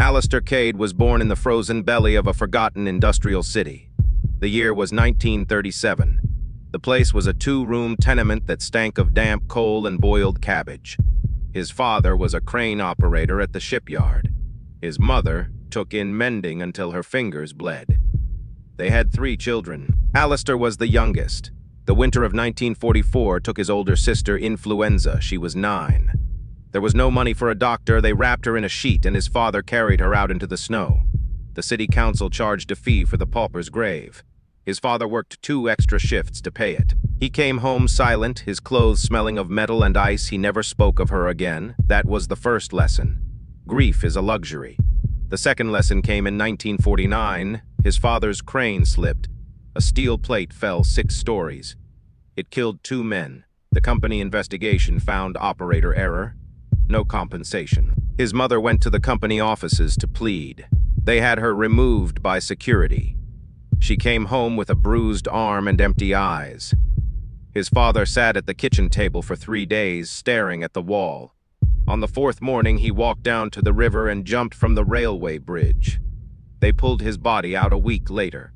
Alistair Cade was born in the frozen belly of a forgotten industrial city. The year was 1937. The place was a two-room tenement that stank of damp coal and boiled cabbage. His father was a crane operator at the shipyard. His mother took in mending until her fingers bled. They had 3 children. Alistair was the youngest. The winter of 1944 took his older sister influenza. She was 9. There was no money for a doctor. They wrapped her in a sheet and his father carried her out into the snow. The city council charged a fee for the pauper's grave. His father worked 2 extra shifts to pay it. He came home silent, his clothes smelling of metal and ice. He never spoke of her again. That was the first lesson. Grief is a luxury. The second lesson came in 1949. His father's crane slipped. A steel plate fell 6 stories. It killed 2 men. The company investigation found operator error. No compensation. His mother went to the company offices to plead. They had her removed by security. She came home with a bruised arm and empty eyes. His father sat at the kitchen table for 3 days, staring at the wall. On the 4th morning, he walked down to the river and jumped from the railway bridge. They pulled his body out a week later.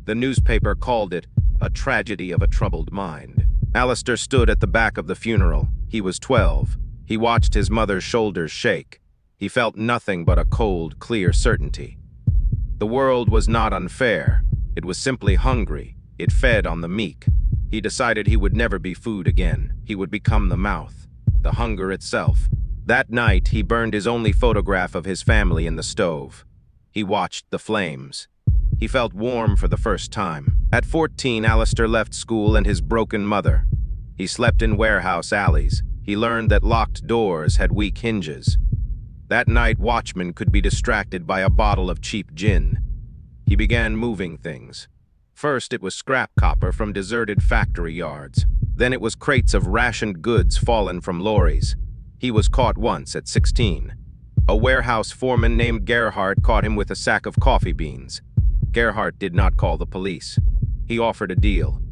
The newspaper called it a tragedy of a troubled mind. Alistair stood at the back of the funeral. He was 12. He watched his mother's shoulders shake. He felt nothing but a cold, clear certainty. The world was not unfair. It was simply hungry. It fed on the meek. He decided he would never be food again. He would become the mouth, the hunger itself. That night, he burned his only photograph of his family in the stove. He watched the flames. He felt warm for the first time. At 14, Alistair left school and his broken mother. He slept in warehouse alleys. He learned that locked doors had weak hinges. That night, watchmen could be distracted by a bottle of cheap gin. He began moving things. First, it was scrap copper from deserted factory yards. Then it was crates of rationed goods fallen from lorries. He was caught once at 16. A warehouse foreman named Gerhardt caught him with a sack of coffee beans. Gerhardt did not call the police. He offered a deal.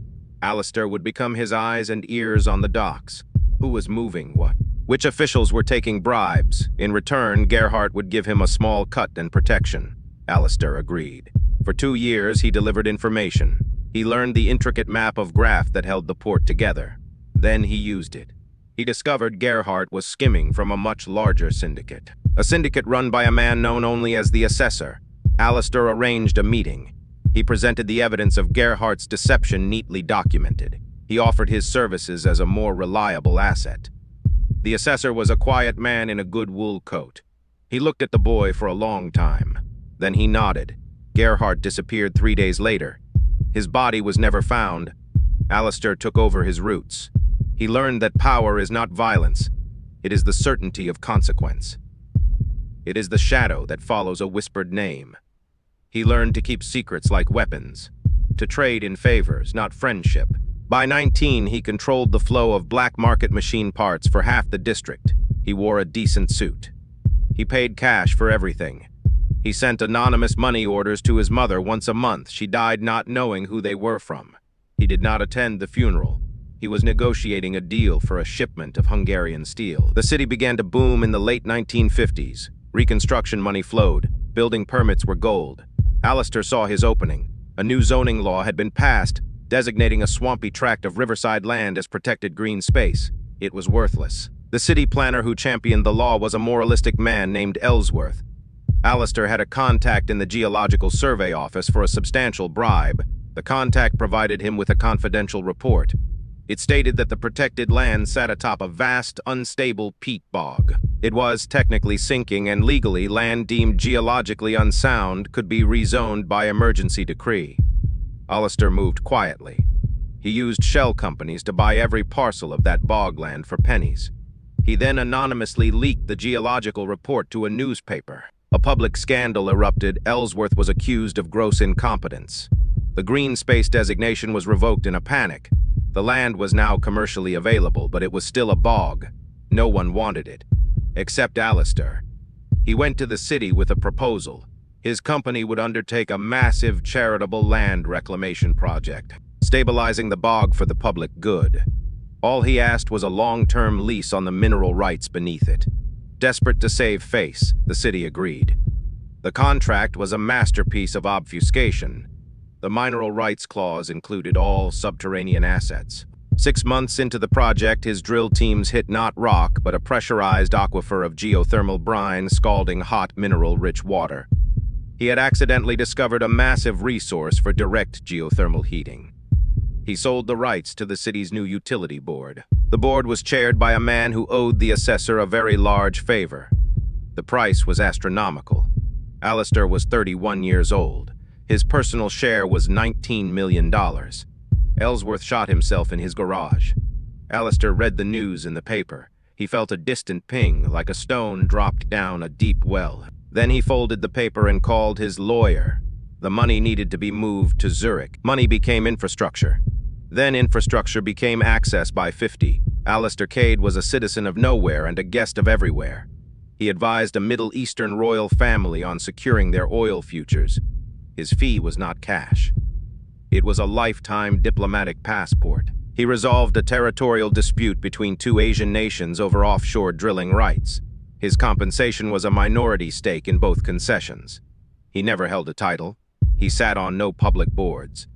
Alistair would become his eyes and ears on the docks. Who was moving what? Which officials were taking bribes? In return, Gerhardt would give him a small cut and protection. Alistair agreed. For 2 years, he delivered information. He learned the intricate map of graft that held the port together. Then he used it. He discovered Gerhardt was skimming from a much larger syndicate. A syndicate run by a man known only as the Assessor. Alistair arranged a meeting. He presented the evidence of Gerhardt's deception neatly documented. He offered his services as a more reliable asset. The Assessor was a quiet man in a good wool coat. He looked at the boy for a long time. Then he nodded. Gerhardt disappeared 3 days later. His body was never found. Alistair took over his roots. He learned that power is not violence. It is the certainty of consequence. It is the shadow that follows a whispered name. He learned to keep secrets like weapons, to trade in favors, not friendship. By 19, he controlled the flow of black market machine parts for half the district. He wore a decent suit. He paid cash for everything. He sent anonymous money orders to his mother once a month. She died not knowing who they were from. He did not attend the funeral. He was negotiating a deal for a shipment of Hungarian steel. The city began to boom in the late 1950s. Reconstruction money flowed. Building permits were gold. Alistair saw his opening. A new zoning law had been passed, designating a swampy tract of riverside land as protected green space. It was worthless. The city planner who championed the law was a moralistic man named Ellsworth. Alistair had a contact in the Geological Survey Office for a substantial bribe. The contact provided him with a confidential report. It stated that the protected land sat atop a vast, unstable peat bog. It was technically sinking, and legally, land deemed geologically unsound could be rezoned by emergency decree. Alistair moved quietly. He used shell companies to buy every parcel of that bogland for pennies. He then anonymously leaked the geological report to a newspaper. A public scandal erupted. Ellsworth was accused of gross incompetence. The green space designation was revoked in a panic. The land was now commercially available, but it was still a bog. No one wanted it, except Alistair. He went to the city with a proposal. His company would undertake a massive charitable land reclamation project, stabilizing the bog for the public good. All he asked was a long-term lease on the mineral rights beneath it. Desperate to save face, the city agreed. The contract was a masterpiece of obfuscation. The mineral rights clause included all subterranean assets. 6 months into the project, his drill teams hit not rock, but a pressurized aquifer of geothermal brine, scalding hot mineral-rich water. He had accidentally discovered a massive resource for direct geothermal heating. He sold the rights to the city's new utility board. The board was chaired by a man who owed the assessor a very large favor. The price was astronomical. Alistair was 31 years old. His personal share was $19 million. Ellsworth shot himself in his garage. Alistair read the news in the paper. He felt a distant ping, like a stone dropped down a deep well. Then he folded the paper and called his lawyer. The money needed to be moved to Zurich. Money became infrastructure. Then infrastructure became access by 50. Alistair Cade was a citizen of nowhere and a guest of everywhere. He advised a Middle Eastern royal family on securing their oil futures. His fee was not cash. It was a lifetime diplomatic passport. He resolved a territorial dispute between two Asian nations over offshore drilling rights. His compensation was a minority stake in both concessions. He never held a title. He sat on no public boards.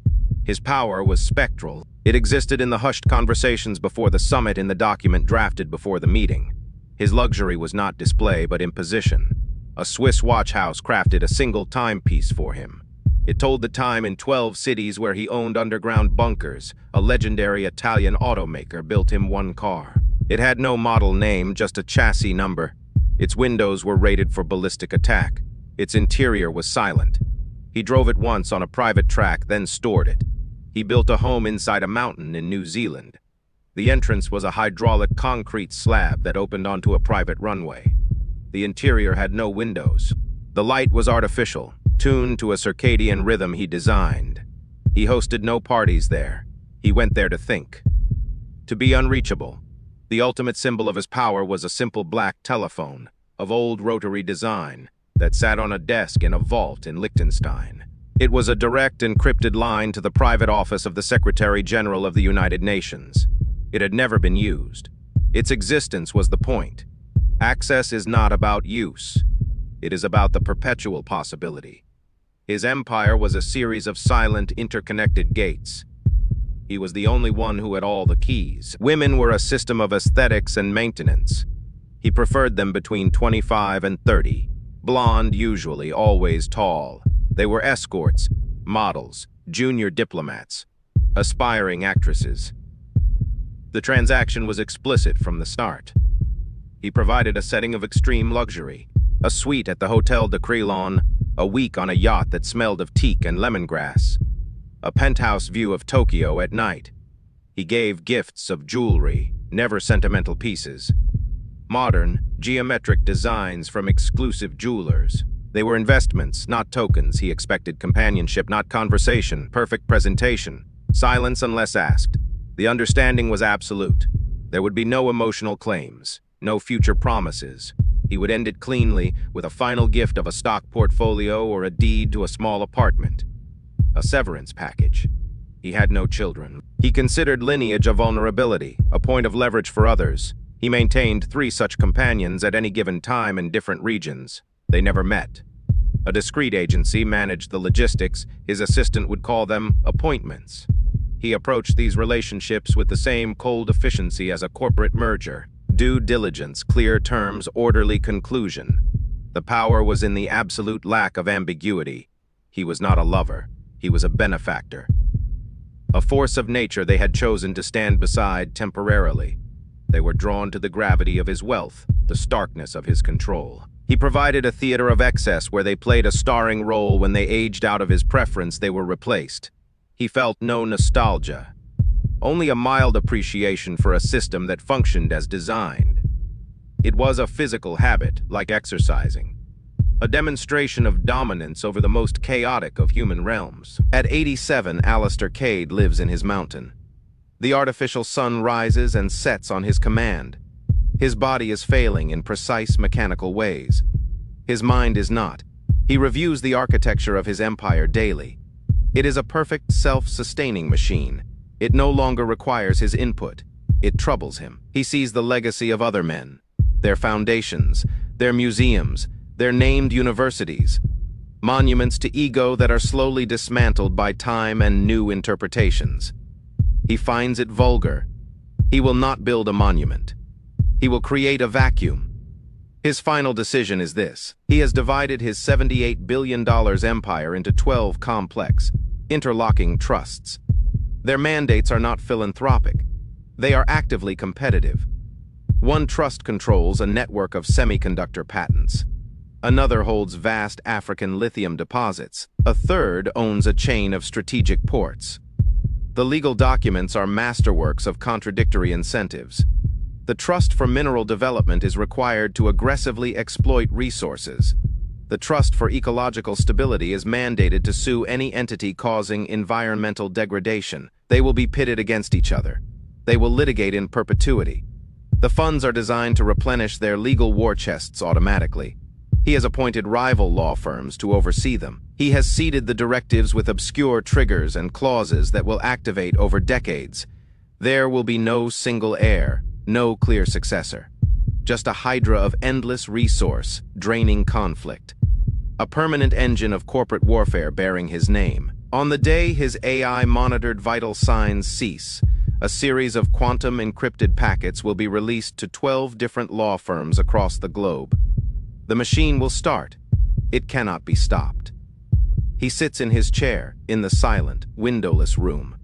His power was spectral. It existed in the hushed conversations before the summit, in the document drafted before the meeting. His luxury was not display, but imposition. A Swiss watch house crafted a single timepiece for him. It told the time in 12 cities where he owned underground bunkers. A legendary Italian automaker built him one car. It had no model name, just a chassis number. Its windows were rated for ballistic attack. Its interior was silent. He drove it once on a private track, then stored it. He built a home inside a mountain in New Zealand. The entrance was a hydraulic concrete slab that opened onto a private runway. The interior had no windows. The light was artificial, tuned to a circadian rhythm he designed. He hosted no parties there. He went there to think. To be unreachable. The ultimate symbol of his power was a simple black telephone of old rotary design that sat on a desk in a vault in Liechtenstein. It was a direct encrypted line to the private office of the Secretary General of the United Nations. It had never been used. Its existence was the point. Access is not about use. It is about the perpetual possibility. His empire was a series of silent, interconnected gates. He was the only one who had all the keys. Women were a system of aesthetics and maintenance. He preferred them between 25 and 30. Blonde, usually, always tall. They were escorts, models, junior diplomats, aspiring actresses. The transaction was explicit from the start. He provided a setting of extreme luxury, a suite at the Hotel de Crillon, a week on a yacht that smelled of teak and lemongrass, a penthouse view of Tokyo at night. He gave gifts of jewelry, never sentimental pieces. Modern, geometric designs from exclusive jewelers. They were investments, not tokens. He expected companionship, not conversation, perfect presentation, silence unless asked. The understanding was absolute. There would be no emotional claims, no future promises. He would end it cleanly with a final gift of a stock portfolio or a deed to a small apartment. A severance package. He had no children. He considered lineage a vulnerability, a point of leverage for others. He maintained 3 such companions at any given time in different regions. They never met. A discreet agency managed the logistics. His assistant would call them appointments. He approached these relationships with the same cold efficiency as a corporate merger. Due diligence, clear terms, orderly conclusion. The power was in the absolute lack of ambiguity. He was not a lover. He was a benefactor. A force of nature they had chosen to stand beside temporarily. They were drawn to the gravity of his wealth, the starkness of his control. He provided a theater of excess where they played a starring role. When they aged out of his preference, they were replaced. He felt no nostalgia, only a mild appreciation for a system that functioned as designed. It was a physical habit, like exercising, a demonstration of dominance over the most chaotic of human realms. At 87, Alistair Cade lives in his mountain. The artificial sun rises and sets on his command. His body is failing in precise mechanical ways. His mind is not. He reviews the architecture of his empire daily. It is a perfect self-sustaining machine. It no longer requires his input. It troubles him. He sees the legacy of other men, their foundations, their museums, They're named universities, monuments to ego that are slowly dismantled by time and new interpretations. He finds it vulgar. He will not build a monument. He will create a vacuum. His final decision is this. He has divided his $78 billion empire into 12 complex, interlocking trusts. Their mandates are not philanthropic. They are actively competitive. One trust controls a network of semiconductor patents. Another holds vast African lithium deposits. A third owns a chain of strategic ports. The legal documents are masterworks of contradictory incentives. The Trust for Mineral Development is required to aggressively exploit resources. The Trust for Ecological Stability is mandated to sue any entity causing environmental degradation. They will be pitted against each other. They will litigate in perpetuity. The funds are designed to replenish their legal war chests automatically. He has appointed rival law firms to oversee them. He has seeded the directives with obscure triggers and clauses that will activate over decades. There will be no single heir, no clear successor. Just a hydra of endless resource, draining conflict. A permanent engine of corporate warfare bearing his name. On the day his AI-monitored vital signs cease, a series of quantum-encrypted packets will be released to 12 different law firms across the globe. The machine will start. It cannot be stopped. He sits in his chair, in the silent, windowless room.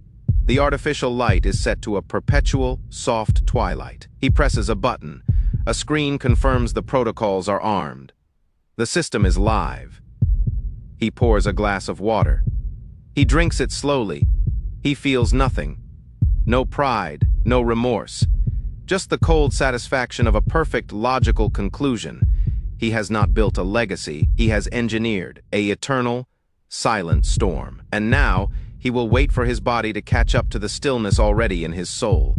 The artificial light is set to a perpetual, soft twilight. He presses a button. A screen confirms the protocols are armed. The system is live. He pours a glass of water. He drinks it slowly. He feels nothing. No pride, no remorse. Just the cold satisfaction of a perfect, logical conclusion. He has not built a legacy. He has engineered an eternal, silent storm. And now, he will wait for his body to catch up to the stillness already in his soul.